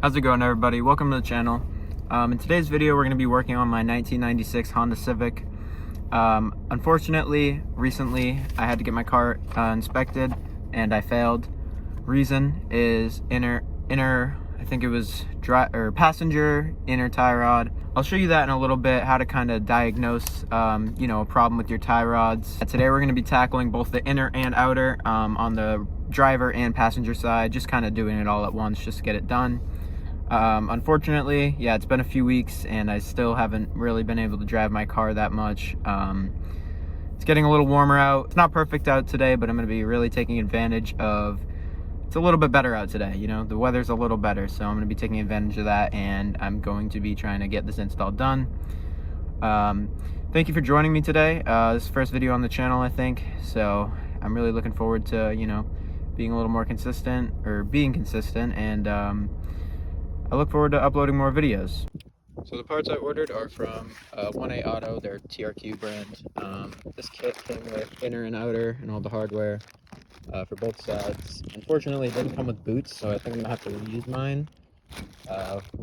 How's it going, everybody? Welcome to the channel. In today's video we're going to be working on my 1996 Honda Civic. Unfortunately, recently I had to get my car inspected and I failed. Reason is I think it was passenger inner tie rod. I'll show you that in a little bit, how to kind of diagnose a problem with your tie rods. Today we're going to be tackling both the inner and outer on the driver and passenger side, just kind of doing it all at once just to get it done. Unfortunately, yeah, it's been a few weeks and I still haven't really been able to drive my car that much. It's getting a little warmer out. It's not perfect out today, but I'm going to be really taking advantage of it's a little bit better out today. The weather's a little better, so I'm going to be taking advantage of that, and I'm going to be trying to get this install done. Thank you for joining me today. This is the first video on the channel, I think, so I'm really looking forward to being a little more consistent, and I look forward to uploading more videos. So the parts I ordered are from 1A Auto, their TRQ brand. This kit came with inner and outer and all the hardware for both sides. Unfortunately, it didn't come with boots, so I think I'm gonna have to reuse mine.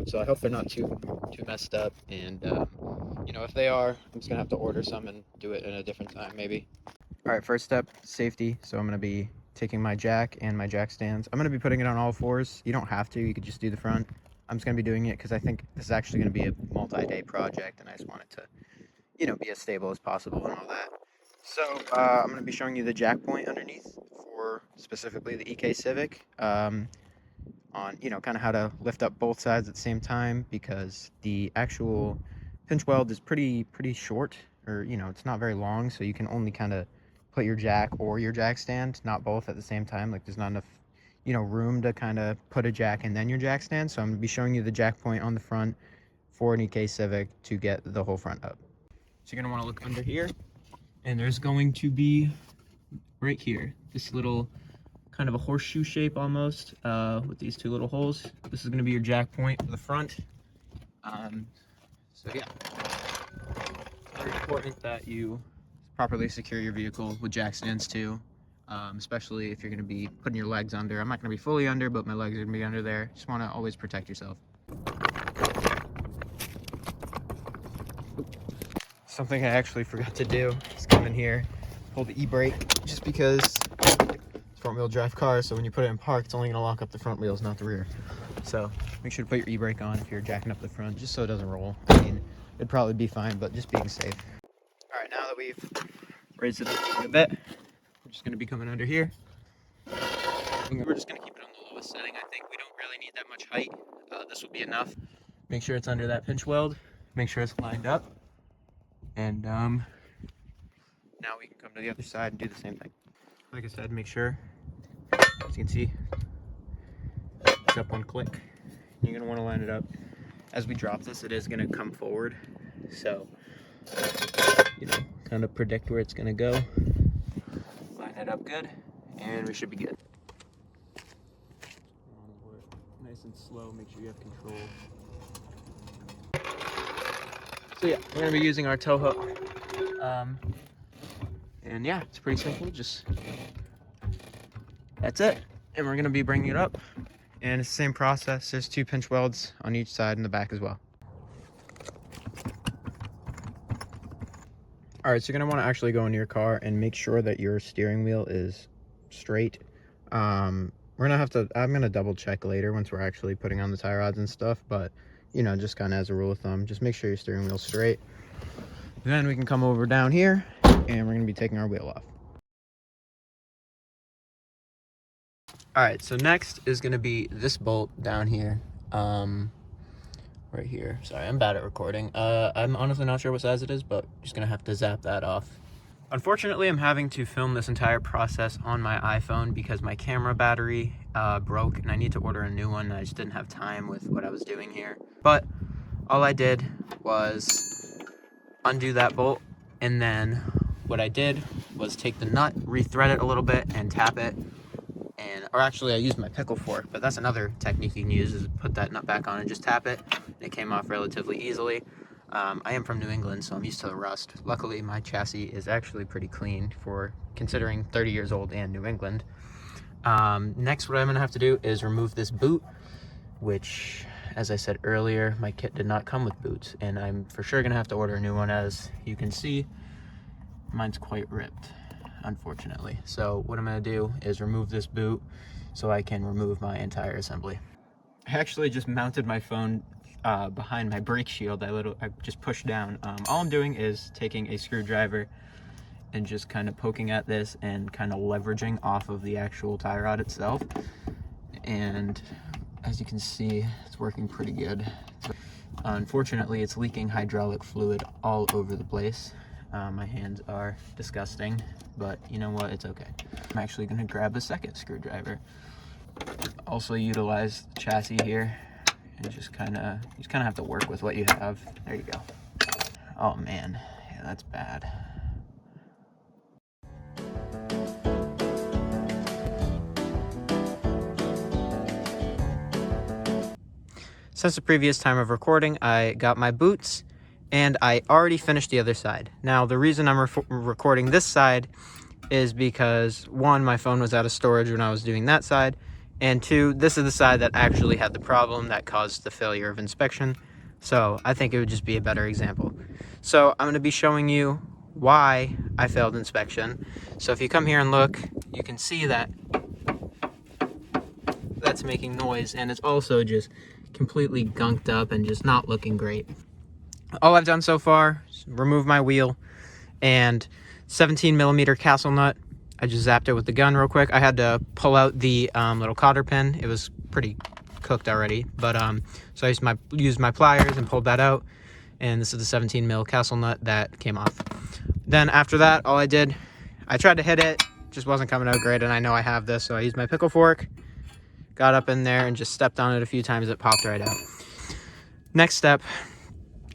So I hope they're not too messed up. And if they are, I'm just gonna have to order some and do it in a different time, maybe. All right, first step, safety. So I'm gonna be taking my jack and my jack stands. I'm gonna be putting it on all fours. You don't have to. You could just do the front. I'm just going to be doing it because I think this is actually going to be a multi-day project, and I just want it to, be as stable as possible and all that. So I'm going to be showing you the jack point underneath for specifically the EK Civic on, kind of how to lift up both sides at the same time, because the actual pinch weld is pretty short, or, it's not very long, so you can only kind of put your jack or your jack stand, not both at the same time. Like, there's not enough room to kind of put a jack and then your jack stand. So I'm going to be showing you the jack point on the front for an EK Civic to get the whole front up. So you're going to want to look under here, and there's going to be right here this little kind of a horseshoe shape almost with these two little holes. This is going to be your jack point for the front. So yeah, very important that you properly secure your vehicle with jack stands too. Especially if you're going to be putting your legs under. I'm not going to be fully under, but my legs are going to be under there. Just want to always protect yourself. Something I actually forgot to do is come in here, pull the e-brake, just because it's front-wheel drive car, so when you put it in park, it's only going to lock up the front wheels, not the rear. So make sure to put your e-brake on if you're jacking up the front, just so it doesn't roll. I mean, it'd probably be fine, but just being safe. All right, now that we've raised it up a bit, we're just going to be coming under here. We're just going to keep it on the lowest setting. I think we don't really need that much height. This will be enough. Make sure it's under that pinch weld. Make sure it's lined up. And now we can come to the other side and do the same thing. Like I said, make sure, as you can see, it's up one click. You're going to want to line it up. As we drop this, it is going to come forward. So, kind of predict where it's going to go. Line it up good, and we should be good. Nice and slow, make sure you have control. So yeah, we're going to be using our tow hook. And yeah, it's pretty simple, that's it. And we're going to be bringing it up. And it's the same process, there's 2 pinch welds on each side and the back as well. Alright, so you're going to want to actually go into your car and make sure that your steering wheel is straight. I'm gonna double check later once we're actually putting on the tie rods and stuff, but just kind of as a rule of thumb, just make sure your steering wheel's straight. Then we can come over down here and we're gonna be taking our wheel off. Alright, so next is gonna be this bolt down here, right here. Sorry, I'm bad at recording. I'm honestly not sure what size it is, but just gonna have to zap that off. Unfortunately, I'm having to film this entire process on my iPhone because my camera battery broke and I need to order a new one. I just didn't have time with what I was doing here. But all I did was undo that bolt, and then what I did was take the nut, rethread it a little bit, and tap it. Or actually, I used my pickle fork, but that's another technique you can use, is put that nut back on and just tap it. It came off relatively easily. I am from New England, so I'm used to the rust. Luckily, my chassis is actually pretty clean for considering 30 years old and New England. Next, what I'm going to have to do is remove this boot. which, as I said earlier, my kit did not come with boots, and I'm for sure gonna have to order a new one. As you can see, mine's quite ripped, unfortunately. So what I'm gonna do is remove this boot so I can remove my entire assembly. I actually just mounted my phone behind my brake shield. I just pushed down. All I'm doing is taking a screwdriver and just kind of poking at this and kind of leveraging off of the actual tie rod itself. And as you can see, it's working pretty good. Unfortunately, it's leaking hydraulic fluid all over the place. My hands are disgusting, but you know what? It's okay. I'm actually going to grab the second screwdriver. Also utilize the chassis here, and you just kind of have to work with what you have. There you go. Oh man, yeah, that's bad. Since the previous time of recording, I got my boots and I already finished the other side. Now, the reason I'm recording this side is because, one, my phone was out of storage when I was doing that side, and two, this is the side that actually had the problem that caused the failure of inspection. So I think it would just be a better example. So I'm going to be showing you why I failed inspection. So if you come here and look, you can see that that's making noise, and it's also just completely gunked up and just not looking great. All I've done so far is remove my wheel and 17mm castle nut. I just zapped it with the gun real quick. I had to pull out the little cotter pin. It was pretty cooked already, but so I used my pliers and pulled that out, and this is the 17mm castle nut that came off. Then after that, all I did, I tried to hit it, just wasn't coming out great, and I know I have this, so I used my pickle fork, got up in there and just stepped on it a few times. It popped right out. Next step,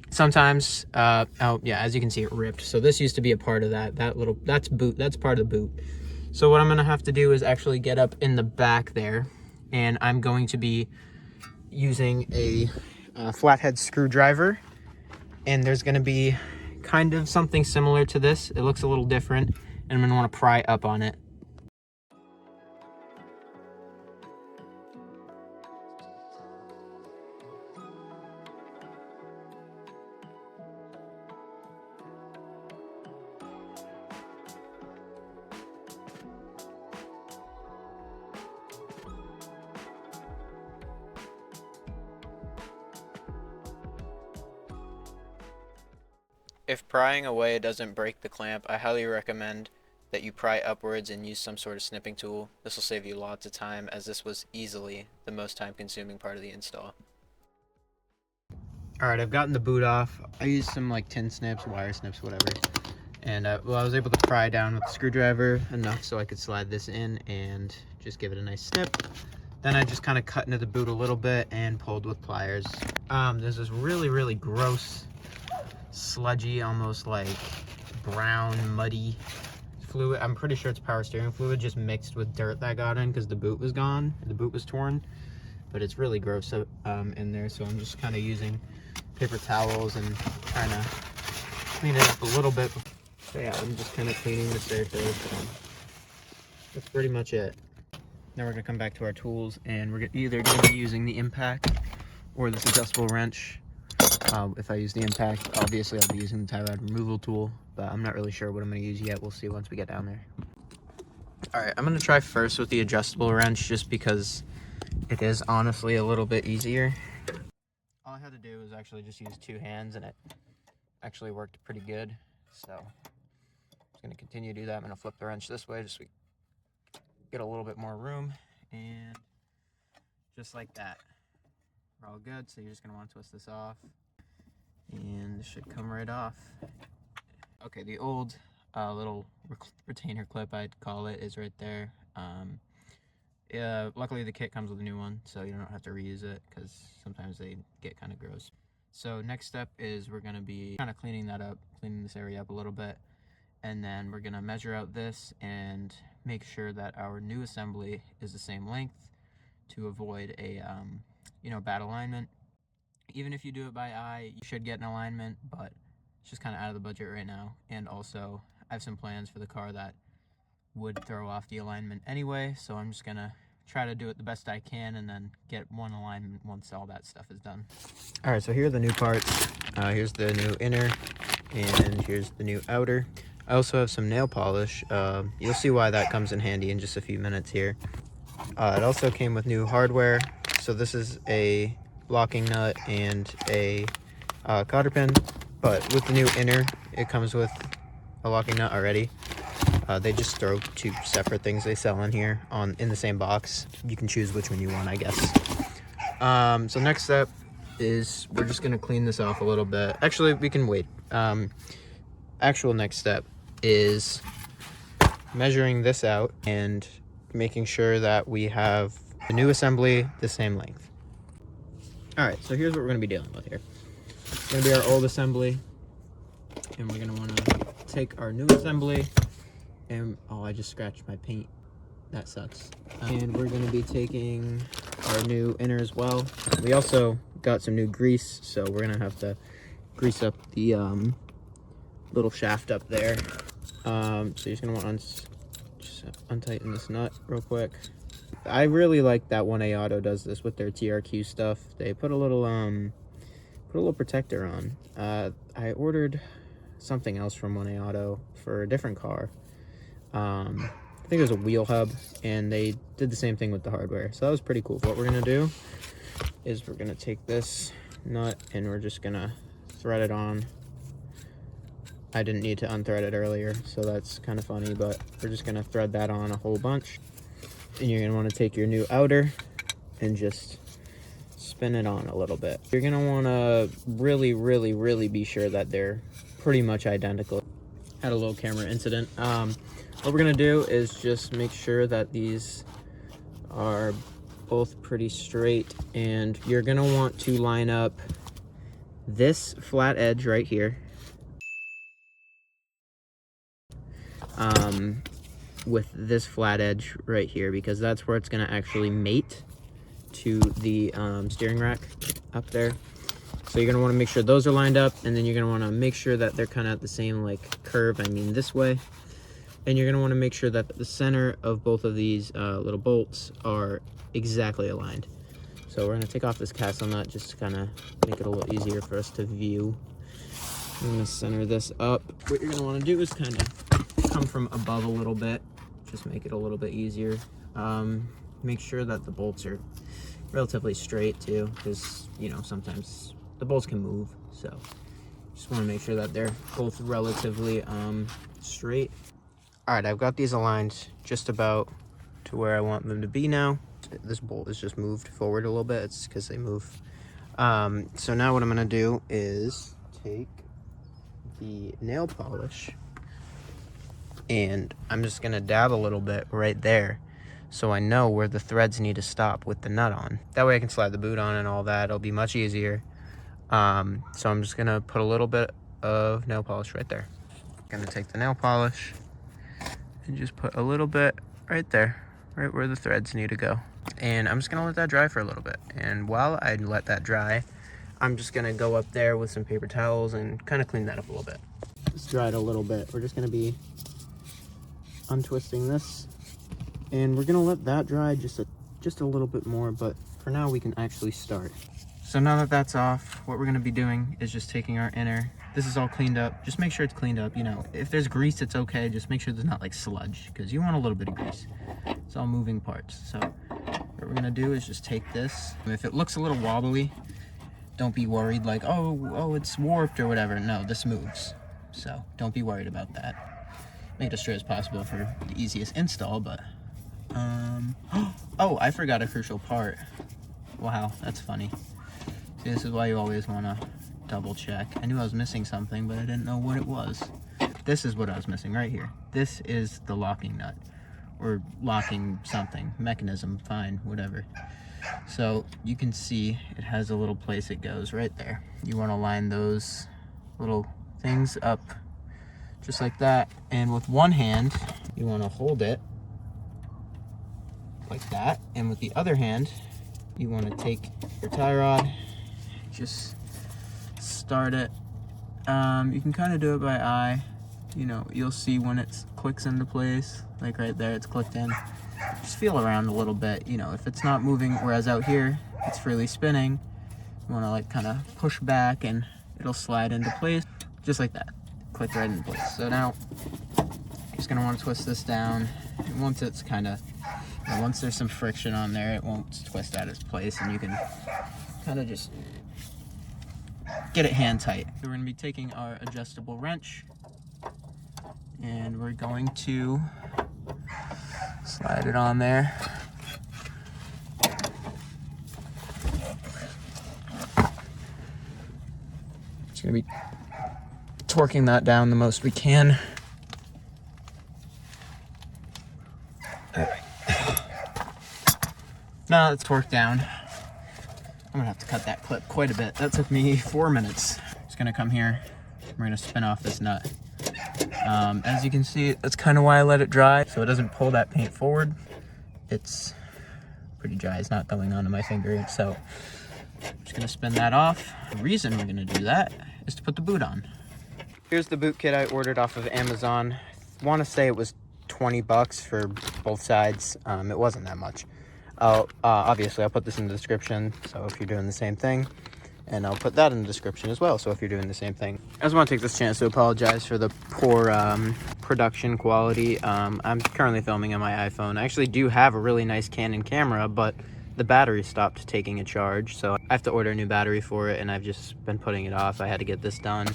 sometimes oh yeah, as you can see, it ripped. So this used to be a part of that's part of the boot. So what I'm gonna have to do is actually get up in the back there, and I'm going to be using a flathead screwdriver, and there's gonna be kind of something similar to this. It looks a little different, and I'm gonna want to pry up on it. If prying away doesn't break the clamp, I highly recommend that you pry upwards and use some sort of snipping tool. This will save you lots of time, as this was easily the most time-consuming part of the install. Alright, I've gotten the boot off. I used some like tin snips, wire snips, whatever. And well, I was able to pry down with the screwdriver enough so I could slide this in and just give it a nice snip. Then I just kind of cut into the boot a little bit and pulled with pliers. There's this really gross, sludgy, almost like brown, muddy fluid. I'm pretty sure it's power steering fluid, just mixed with dirt that got in because the boot was gone. The boot was torn, but it's really gross in there. So I'm just kind of using paper towels and trying to clean it up a little bit. So yeah, I'm just kind of cleaning the surface. That's pretty much it. Now we're gonna come back to our tools, and we're either gonna be using the impact or this adjustable wrench. If I use the impact, obviously I'll be using the tie rod removal tool, but I'm not really sure what I'm going to use yet. We'll see once we get down there. Alright, I'm going to try first with the adjustable wrench, just because it is honestly a little bit easier. All I had to do was actually just use two hands, and it actually worked pretty good. So I'm just going to continue to do that. I'm going to flip the wrench this way just so we get a little bit more room, and just like that. We're all good, so you're just going to want to twist this off. And this should come right off. Okay, the old little retainer clip, I'd call it, is right there. Luckily the kit comes with a new one, so you don't have to reuse it because sometimes they get kind of gross. So next step is we're going to be kind of cleaning this area up a little bit, and then we're going to measure out this and make sure that our new assembly is the same length to avoid a bad alignment. Even if you do it by eye, you should get an alignment, but it's just kind of out of the budget right now. And also, I have some plans for the car that would throw off the alignment anyway, so I'm just gonna try to do it the best I can and then get one alignment once all that stuff is done. All right, so here are the new parts. Here's the new inner and here's the new outer. I also have some nail polish. You'll see why that comes in handy in just a few minutes here. It also came with new hardware. So this is a locking nut and a cotter pin, but with the new inner, it comes with a locking nut already. They just throw two separate things they sell in here in the same box. You can choose which one you want, I guess. So next step is we're just gonna clean this off a little bit. Actually, we can wait. Actual next step is measuring this out and making sure that we have the new assembly the same length. All right, so here's what we're gonna be dealing with here. It's gonna be our old assembly, and we're gonna wanna take our new assembly and, oh, I just scratched my paint. That sucks. And we're gonna be taking our new inner as well. We also got some new grease, so we're gonna have to grease up the little shaft up there. So you're just gonna want to just untighten this nut real quick. I really like that 1A Auto does this with their TRQ stuff. They put a little protector on. I ordered something else from 1A Auto for a different car. I think it was a wheel hub, and they did the same thing with the hardware. So that was pretty cool. What we're gonna do is we're gonna take this nut and we're just gonna thread it on. I didn't need to unthread it earlier, so that's kind of funny, but we're just gonna thread that on a whole bunch. And you're gonna wanna take your new outer and just spin it on a little bit. You're gonna wanna really be sure that they're pretty much identical. Had a little camera incident. What we're gonna do is just make sure that these are both pretty straight, and you're gonna want to line up this flat edge right here with this flat edge right here, because that's where it's gonna actually mate to the steering rack up there. So you're gonna wanna make sure those are lined up, and then you're gonna wanna make sure that they're kind of at the same like curve, I mean this way. And you're gonna wanna make sure that the center of both of these little bolts are exactly aligned. So we're gonna take off this castle nut just to kind of make it a little easier for us to view. I'm gonna center this up. What you're gonna wanna do is kind of come from above a little bit, just make it a little bit easier. Make sure that the bolts are relatively straight too, because you know sometimes the bolts can move, so just want to make sure that they're both relatively straight. All right, I've got these aligned just about to where I want them to be now. This bolt is just moved forward a little bit. It's because they move. So now what I'm gonna do is take the nail polish and I'm just gonna dab a little bit right there, so I know where the threads need to stop with the nut on. That way I can slide the boot on and all that. It'll be much easier. So I'm just gonna put a little bit of nail polish right there. Gonna take the nail polish and just put a little bit right there, right where the threads need to go. And I'm just gonna let that dry for a little bit. And while I let that dry, I'm just gonna go up there with some paper towels and kind of clean that up a little bit. It's dried a little bit. We're just gonna be untwisting this, and we're gonna let that dry just a little bit more, but for now we can actually start. So now that that's off, what we're gonna be doing is just taking our inner. This is all cleaned up. Just make sure it's cleaned up. You know, if there's grease, it's okay. Just make sure there's not like sludge, because you want a little bit of grease. It's all moving parts. So what we're gonna do is just take this. If it looks a little wobbly, don't be worried like, oh, it's warped or whatever. No, this moves. So don't be worried about that. Make it as straight as possible for the easiest install, but oh, I forgot a crucial part. Wow, that's funny. See, this is why you always want to double check. I knew I was missing something, but I didn't know what it was. This is what I was missing right here. This is the locking nut, or locking something, mechanism, fine, whatever. So you can see it has a little place it goes right there. You want to line those little things up just like that, and with one hand you want to hold it like that, and with the other hand you want to take your tie rod, just start it. You can kind of do it by eye. You know, you'll see when it clicks into place, like right there, it's clicked in. just feel around a little bit. You know, if it's not moving, whereas out here it's freely spinning, you want to like kind of push back and it'll slide into place just like that. Click right into place. So now you're just gonna want to twist this down, and once it's kind of, once there's some friction on there, it won't twist out of its place, and you can kind of just get it hand tight. So we're gonna be taking our adjustable wrench and we're going to slide it on there. Just gonna be torquing that down the most we can. Now it's torqued down. I'm gonna have to cut that clip quite a bit. That took me 4 minutes. Just gonna come here. We're gonna spin off this nut. As you can see, that's kind of why I let it dry, so it doesn't pull that paint forward. It's pretty dry. It's not going onto my finger, so I'm just gonna spin that off. The reason we're gonna do that is to put the boot on. Here's the boot kit I ordered off of Amazon. I want to say it was 20 bucks for both sides. It wasn't that much. Obviously I'll put this in the description, so if you're doing the same thing, and I'll put that in the description as well, so if you're doing the same thing. I just want to take this chance to apologize for the poor production quality. I'm currently filming on my iPhone. I actually do have a really nice Canon camera, but the battery stopped taking a charge, so I have to order a new battery for it, and I've just been putting it off. I had to get this done.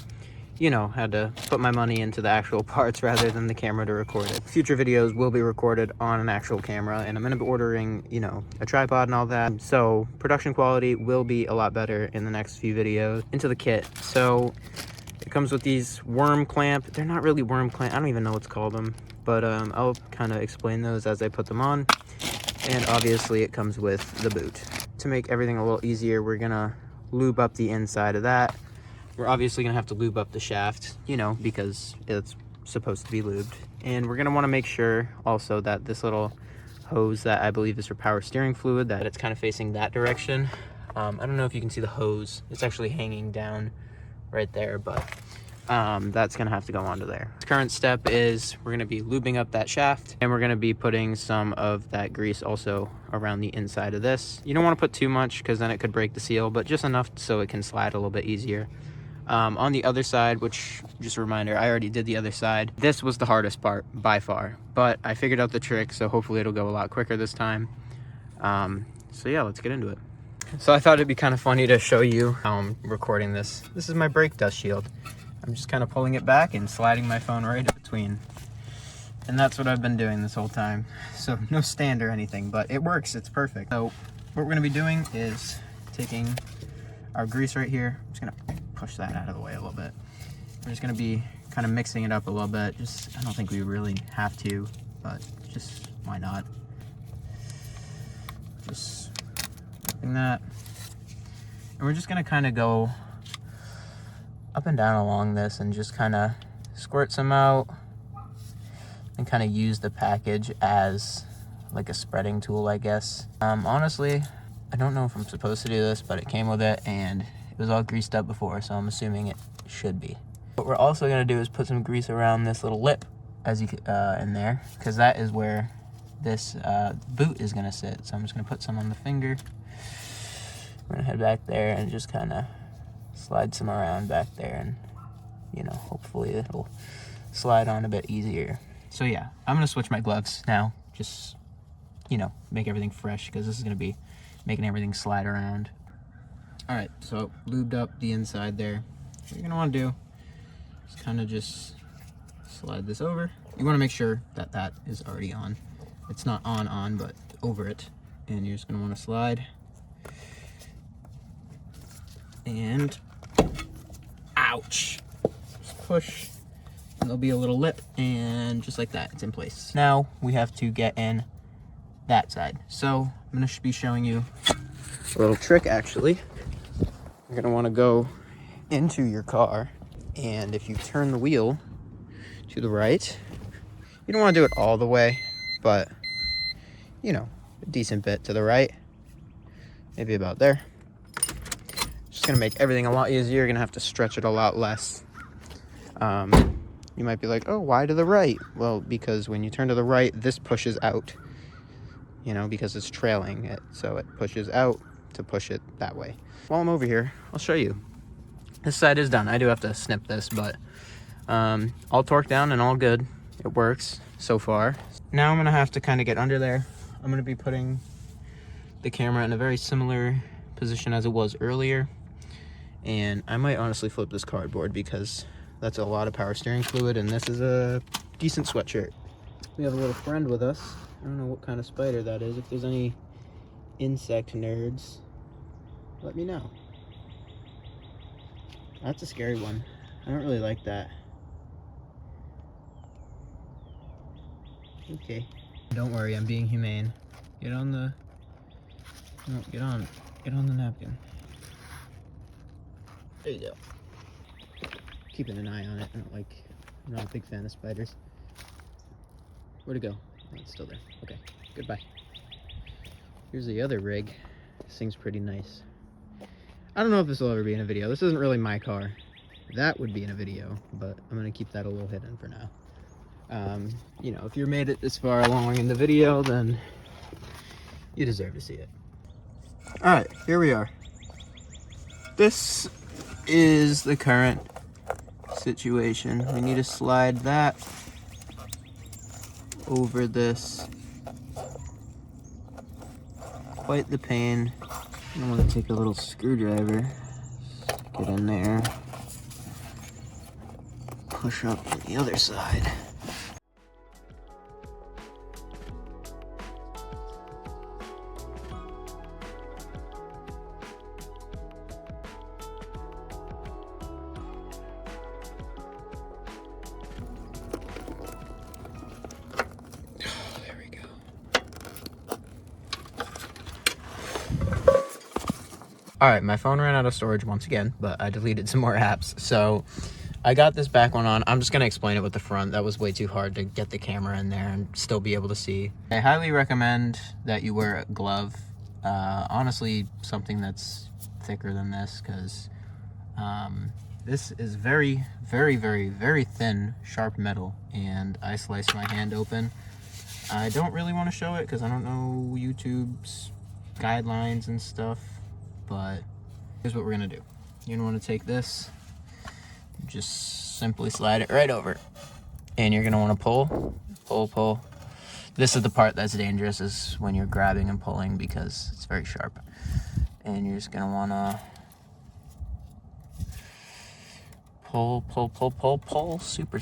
You know, had to put my money into the actual parts rather than the camera to record it. Future videos will be recorded on an actual camera, and I'm gonna be ordering, you know, a tripod and all that. So production quality will be a lot better in the next few videos into the kit. So it comes with these worm clamp. They're not really worm clamp. I don't even know what's called them, but I'll kind of explain those as I put them on. And obviously it comes with the boot. To make everything a little easier, we're gonna lube up the inside of that. We're obviously gonna have to lube up the shaft, you know, because it's supposed to be lubed. And we're gonna wanna make sure also that this little hose that I believe is for power steering fluid, that it's kind of facing that direction. I don't know if you can see the hose. It's actually hanging down right there, but that's gonna have to go onto there. The current step is we're gonna be lubing up that shaft, and we're gonna be putting some of that grease also around the inside of this. You don't wanna put too much because then it could break the seal, but just enough so it can slide a little bit easier. On the other side, which, just a reminder, I already did the other side. This was the hardest part by far, but I figured out the trick, so hopefully it'll go a lot quicker this time. So yeah, let's get into it. So I thought it'd be kind of funny to show you how I'm recording this. This is my brake dust shield. I'm just kind of pulling it back and sliding my phone right in between. And that's what I've been doing this whole time. So no stand or anything, but it works, it's perfect. So what we're gonna be doing is taking our grease right here. I'm just gonna push that out of the way a little bit. We're just gonna be kind of mixing it up a little bit. I don't think we really have to, but just why not? Just doing that. And we're just gonna kind of go up and down along this and just kind of squirt some out and kind of use the package as like a spreading tool, I guess. Honestly, I don't know if I'm supposed to do this, but it came with it and it was all greased up before, so I'm assuming it should be. What we're also gonna do is put some grease around this little lip as you in there, because that is where this boot is gonna sit. So I'm just gonna put some on the finger. We're gonna head back there and just kind of slide some around back there, and you know, hopefully it'll slide on a bit easier. So yeah, I'm gonna switch my gloves now, just, you know, make everything fresh, because this is gonna be making everything slide around. All right, so lubed up the inside there. What you're gonna wanna do is kind of just slide this over. You wanna make sure that that is already on. It's not on, but over it. And you're just gonna wanna slide. And, ouch. Just push, and there'll be a little lip, and just like that, it's in place. Now we have to get in that side. So I'm gonna be showing you a little trick actually. You're gonna wanna go into your car, and if you turn the wheel to the right, you don't wanna do it all the way, but you know, a decent bit to the right, maybe about there. Just gonna make everything a lot easier. You're gonna have to stretch it a lot less. You might be like, oh, why to the right? Well, because when you turn to the right, this pushes out. you know, because it's trailing it, so it pushes out to push it that way. While I'm over here, I'll show you. This side is done. I do have to snip this, but all torqued down and all good. It works so far. Now I'm gonna have to kind of get under there. I'm gonna be putting the camera in a very similar position as it was earlier, and I might honestly flip this cardboard because that's a lot of power steering fluid, and this is a decent sweatshirt. We have a little friend with us. I don't know what kind of spider that is. If there's any insect nerds, let me know. That's a scary one. I don't really like that. Okay. Don't worry, I'm being humane. Get on the... No, get on the napkin. There you go. Keeping an eye on it. I'm not a big fan of spiders. Where'd it go? Oh, it's still there. Okay, goodbye. Here's the other rig. This thing's pretty nice. I don't know if this will ever be in a video. This isn't really my car. That would be in a video, but I'm gonna keep that a little hidden for now. You know, if you made it this far along in the video, then you deserve to see it. All right, here we are. This is the current situation. We need to slide that over this. Quite the pain. I'm gonna take a little screwdriver, stick it in there, push up to the other side. All right, my phone ran out of storage once again, but I deleted some more apps. So I got this back one on. I'm just gonna explain it with the front. That was way too hard to get the camera in there and still be able to see. I highly recommend that you wear a glove. Honestly, something that's thicker than this, because this is very, very, very, very thin, sharp metal, and I sliced my hand open. I don't really want to show it because I don't know YouTube's guidelines and stuff. But here's what we're gonna do. You're gonna want to take this, just simply slide it right over, and you're gonna want to pull. This is the part that's dangerous, is when you're grabbing and pulling, because it's very sharp. And you're just gonna want to pull, super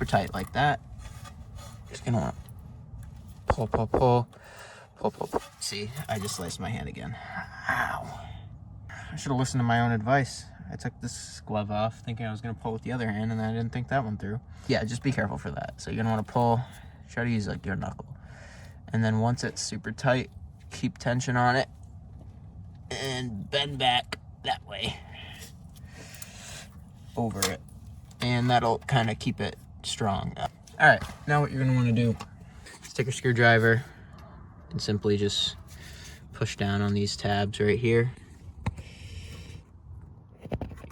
tight like that. Just gonna want to pull. See, I just sliced my hand again. Ow. I should have listened to my own advice. I took this glove off thinking I was going to pull with the other hand, and then I didn't think that one through. Yeah, just be careful for that. So you're going to want to pull, try to use like your knuckle. And then once it's super tight, keep tension on it and bend back that way over it. And that'll kind of keep it strong. All right, now what you're going to want to do is take a screwdriver and simply just push down on these tabs right here.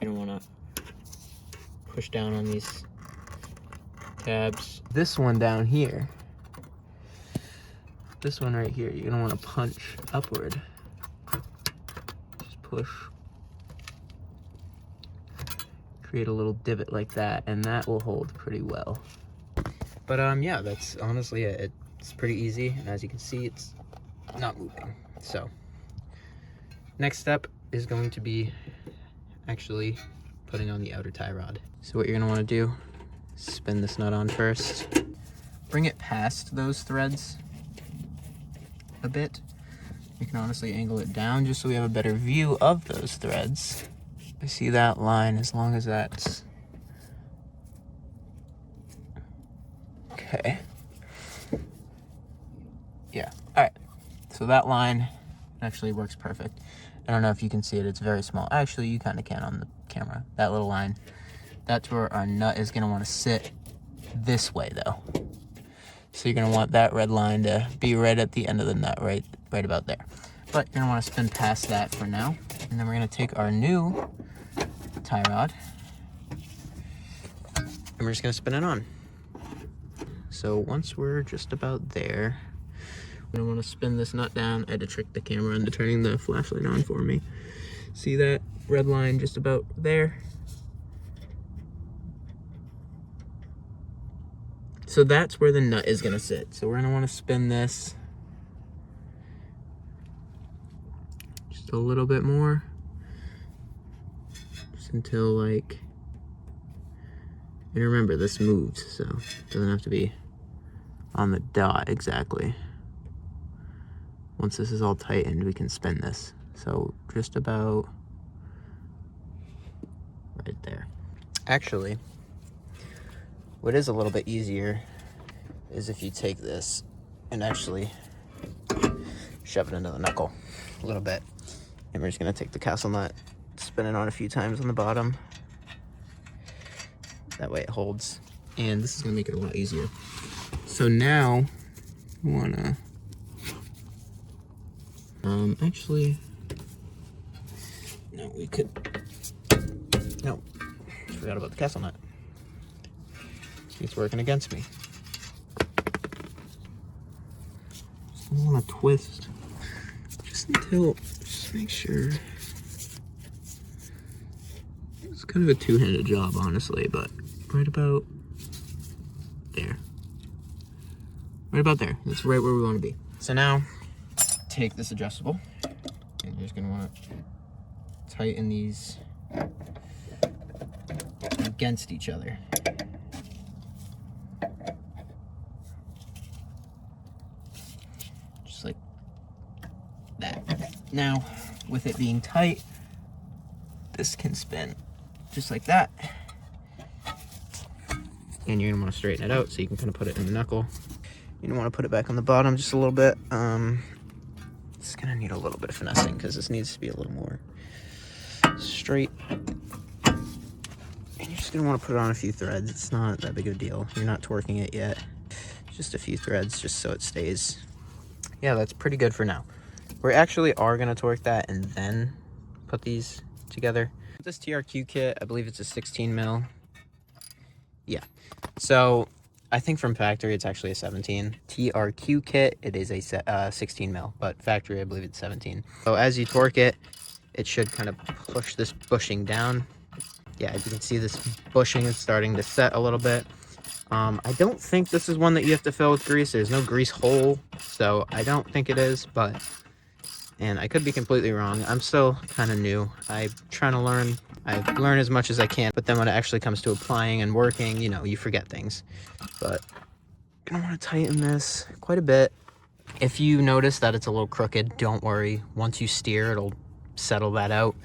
You're gonna wanna push down on these tabs. This one down here, this one right here, you're gonna wanna punch upward. Just push. Create a little divot like that, and that will hold pretty well. But yeah, that's honestly it. It's pretty easy, and as you can see, it's not moving. So next step is going to be actually putting on the outer tie rod. So what you're going to want to do is spin this nut on first, bring it past those threads a bit. You can honestly angle it down just so we have a better view of those threads. I see that line, as long as that's okay. Yeah, all right, so that line actually works perfect. I don't know if you can see it, it's very small. Actually, you kind of can on the camera. That little line, that's where our nut is gonna wanna sit this way though. So you're gonna want that red line to be right at the end of the nut, right about there. But you're gonna wanna spin past that for now. And then we're gonna take our new tie rod and we're just gonna spin it on. So once we're just about there, I don't want to spin this nut down. I had to trick the camera into turning the flashlight on for me. See that red line just about there? So that's where the nut is gonna sit. So we're gonna want to spin this just a little bit more, just until like, and remember this moves, so it doesn't have to be on the dot exactly. Once this is all tightened, we can spin this. So just about right there. Actually, what is a little bit easier is if you take this and actually shove it into the knuckle a little bit. And we're just gonna take the castle nut, spin it on a few times on the bottom. That way it holds. And this is gonna make it a lot easier. So now we wanna, actually, no, we could, no, forgot about the castle nut. It's working against me. Just want to twist just until, just make sure. It's kind of a two-handed job, honestly, but right about there. Right about there. That's right where we want to be. So now, take this adjustable, and you're just going to want to tighten these against each other. Just like that. Now, with it being tight, this can spin just like that. And you're gonna want to straighten it out so you can kind of put it in the knuckle. You don't want to put it back on the bottom just a little bit. It's gonna need a little bit of finessing because this needs to be a little more straight. And you're just gonna want to put it on a few threads. It's not that big of a deal. You're not torquing it yet. Just a few threads just so it stays. Yeah, that's pretty good for now. We actually are gonna torque that and then put these together. This TRQ kit, I believe it's a 16 mil. Yeah, so I think from factory it's actually a 17. TRQ kit, it is a 16 mil, but factory I believe it's 17. So as you torque it, it should kind of push this bushing down. Yeah, as you can see, this bushing is starting to set a little bit. I don't think this is one that you have to fill with grease. There's no grease hole, so I don't think it is, but, and I could be completely wrong. I'm still kind of new. I'm trying to learn. I learn as much as I can, but then when it actually comes to applying and working, you know, you forget things. But I'm gonna want to tighten this quite a bit. If you notice that it's a little crooked, don't worry. Once you steer, it'll settle that out.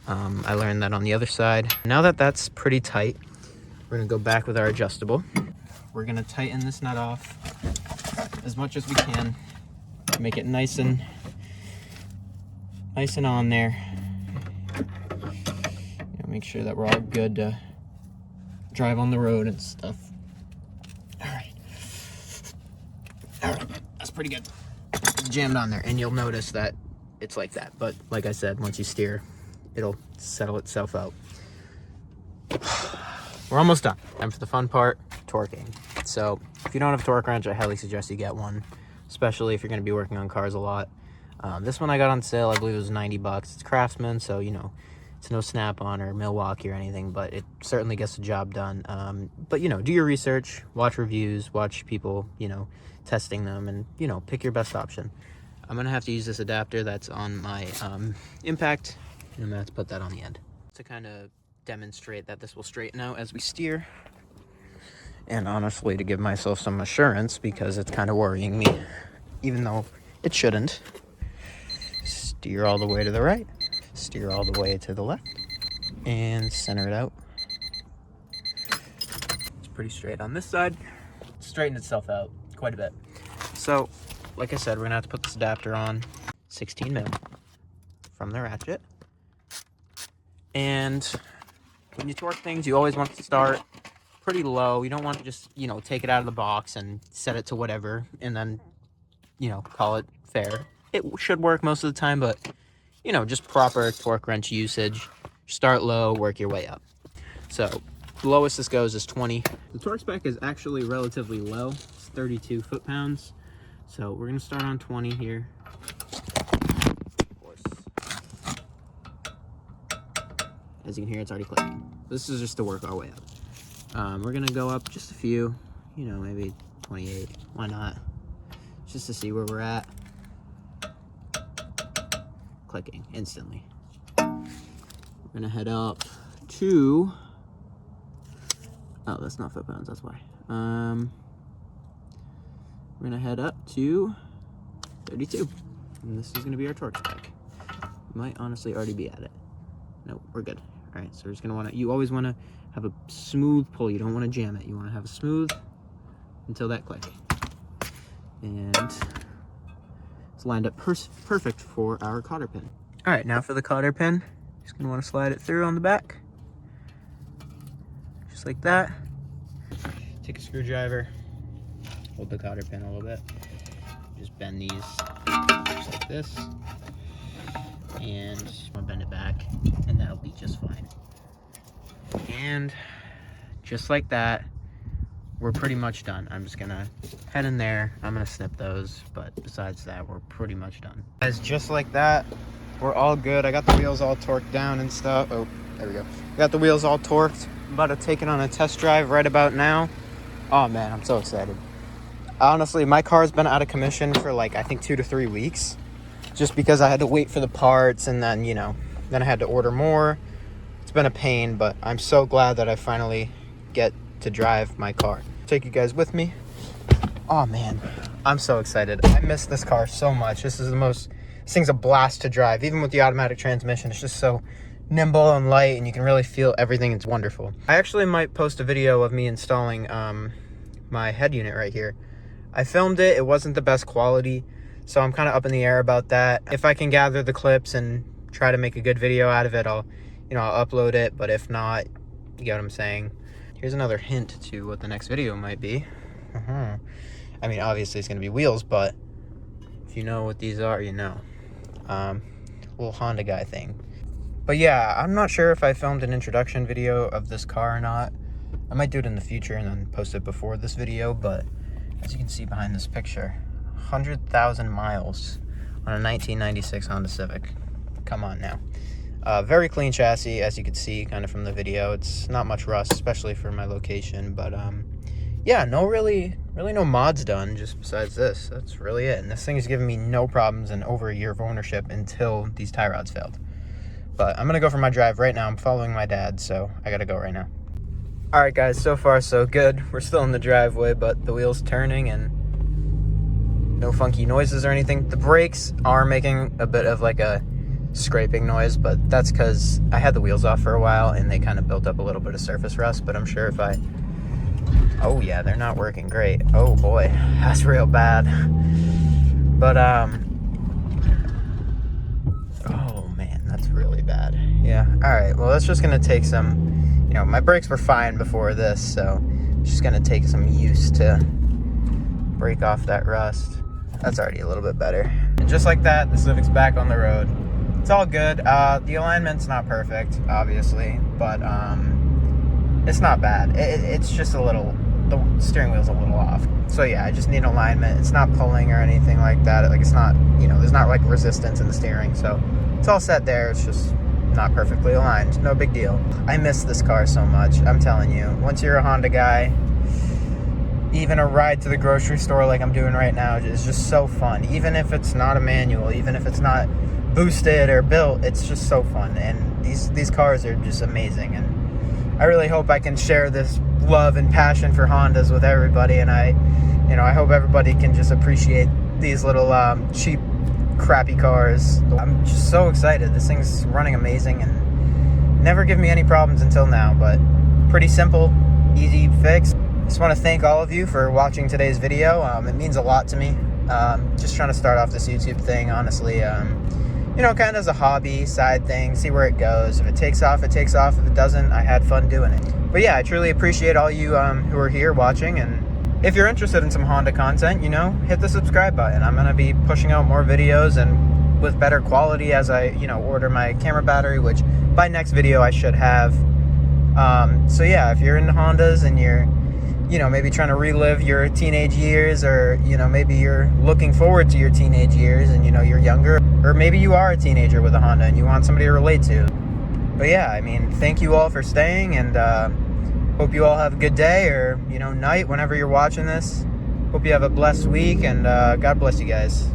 I learned that on the other side. Now that that's pretty tight, we're gonna go back with our adjustable. We're gonna tighten this nut off as much as we can. Make it nice and on there. Make sure that we're all good to drive on the road and stuff. All right, that's pretty good. It's jammed on there, and you'll notice that it's like that. But like I said, once you steer, it'll settle itself out. We're almost done. Time for the fun part, torquing. So if you don't have a torque wrench, I highly suggest you get one, especially if you're going to be working on cars a lot. This one I got on sale, I believe it was 90 bucks. It's Craftsman, so you know, it's no Snap-on or Milwaukee or anything, but it certainly gets the job done. But you know, do your research, watch reviews, watch people, you know, testing them, and you know, pick your best option. I'm gonna have to use this adapter that's on my impact, and I'm gonna have to put that on the end to kind of demonstrate that this will straighten out as we steer. And honestly, to give myself some assurance, because it's kind of worrying me, even though it shouldn't. Steer all the way to the right, steer all the way to the left, and center it out. It's pretty straight on this side. It's straightened itself out quite a bit. So, like I said, we're gonna have to put this adapter on 16 mil from the ratchet. And when you torque things, you always want to start pretty low. You don't want to just, you know, take it out of the box and set it to whatever and then, you know, call it fair. It should work most of the time, but, you know, just proper torque wrench usage. Start low, work your way up. So, the lowest this goes is 20. The torque spec is actually relatively low. It's 32 foot-pounds. So we're gonna start on 20 here. Of course. As you can hear, it's already clicking. This is just to work our way up. We're gonna go up just a few, you know, maybe 28. Why not? Just to see where we're at. Clicking instantly. We're gonna head up to, oh, that's not foot pounds, that's why. We're gonna head up to 32, and this is gonna be our torque spec. Might honestly already be at it. No, we're good. All right, so we're just gonna wanna, you always wanna have a smooth pull. You don't wanna jam it. You wanna have a smooth until that click. And it's lined up perfect for our cotter pin. All right, now for the cotter pin. Just gonna wanna slide it through on the back. Just like that. Take a screwdriver, hold the cotter pin a little bit. Just bend these just like this. And just wanna bend it back, and that'll be just fine. And just like that, we're pretty much done. I'm just gonna head in there. I'm gonna snip those, but besides that, we're pretty much done. Guys, just like that, we're all good. I got the wheels all torqued down and stuff. Oh, there we go. Got the wheels all torqued. I'm about to take it on a test drive right about now. Oh man, I'm so excited. Honestly, my car's been out of commission for like, I think 2 to 3 weeks. Just because I had to wait for the parts, and then, you know, then I had to order more. It's been a pain, but I'm so glad that I finally get to drive my car. Take you guys with me. Oh man, I'm so excited. I miss this car so much. This thing's a blast to drive. Even with the automatic transmission, it's just so nimble and light, and you can really feel everything. It's wonderful. I actually might post a video of me installing my head unit right here. I filmed it. It wasn't the best quality, so I'm kind of up in the air about that. If I can gather the clips and try to make a good video out of it, I'll upload it. But if not, you get what I'm saying. Here's another hint to what the next video might be. I mean, obviously it's gonna be wheels, but if you know what these are, you know. Little Honda guy thing. But yeah, I'm not sure if I filmed an introduction video of this car or not. I might do it in the future and then post it before this video, but as you can see behind this picture, 100,000 miles on a 1996 Honda Civic. Come on now. Very clean chassis, as you can see kind of from the video. It's not much rust, especially for my location, but yeah, really no mods done just besides this. That's really it. And this thing has given me no problems in over a year of ownership until these tie rods failed. But I'm gonna go for my drive right now. I'm following my dad, so I gotta go right now. All right, guys, so far so good. We're still in the driveway, but the wheel's turning and no funky noises or anything. The brakes are making a bit of like a scraping noise, but that's because I had the wheels off for a while and they kind of built up a little bit of surface rust. But I'm sure if I, oh yeah, they're not working great. Oh boy, that's real bad. But oh man, that's really bad. Yeah, all right, well, that's just gonna take some, you know, my brakes were fine before this, so it's just gonna take some use to break off that rust. That's already a little bit better. And just like that, the Civic's back on the road. It's all good. The alignment's not perfect, obviously, but it's not bad. It's just a little, the steering wheel's a little off. So yeah, I just need alignment. It's not pulling or anything like that. Like, it's not, you know, there's not like resistance in the steering, so it's all set there. It's just not perfectly aligned. No big deal. I miss this car so much. I'm telling you, once you're a Honda guy, even a ride to the grocery store like I'm doing right now is just so fun. Even if it's not a manual, even if it's not boosted or built, it's just so fun. And these cars are just amazing. And I really hope I can share this love and passion for Hondas with everybody. And I hope everybody can just appreciate these little cheap, crappy cars. I'm just so excited. This thing's running amazing and never given me any problems until now. But pretty simple, easy fix. Just want to thank all of you for watching today's video. It means a lot to me. Just trying to start off this YouTube thing, honestly. You know, kind of as a hobby, side thing, see where it goes. If it takes off, it takes off. If it doesn't, I had fun doing it. But yeah, I truly appreciate all you who are here watching. And if you're interested in some Honda content, you know, hit the subscribe button. I'm going to be pushing out more videos and with better quality as I, you know, order my camera battery, which by next video I should have. So yeah, if you're into Hondas and you're you know, maybe trying to relive your teenage years, or, you know, maybe you're looking forward to your teenage years and, you know, you're younger, or maybe you are a teenager with a Honda and you want somebody to relate to. But yeah, I mean, thank you all for staying, and hope you all have a good day, or, you know, night whenever you're watching this. Hope you have a blessed week, and God bless you guys.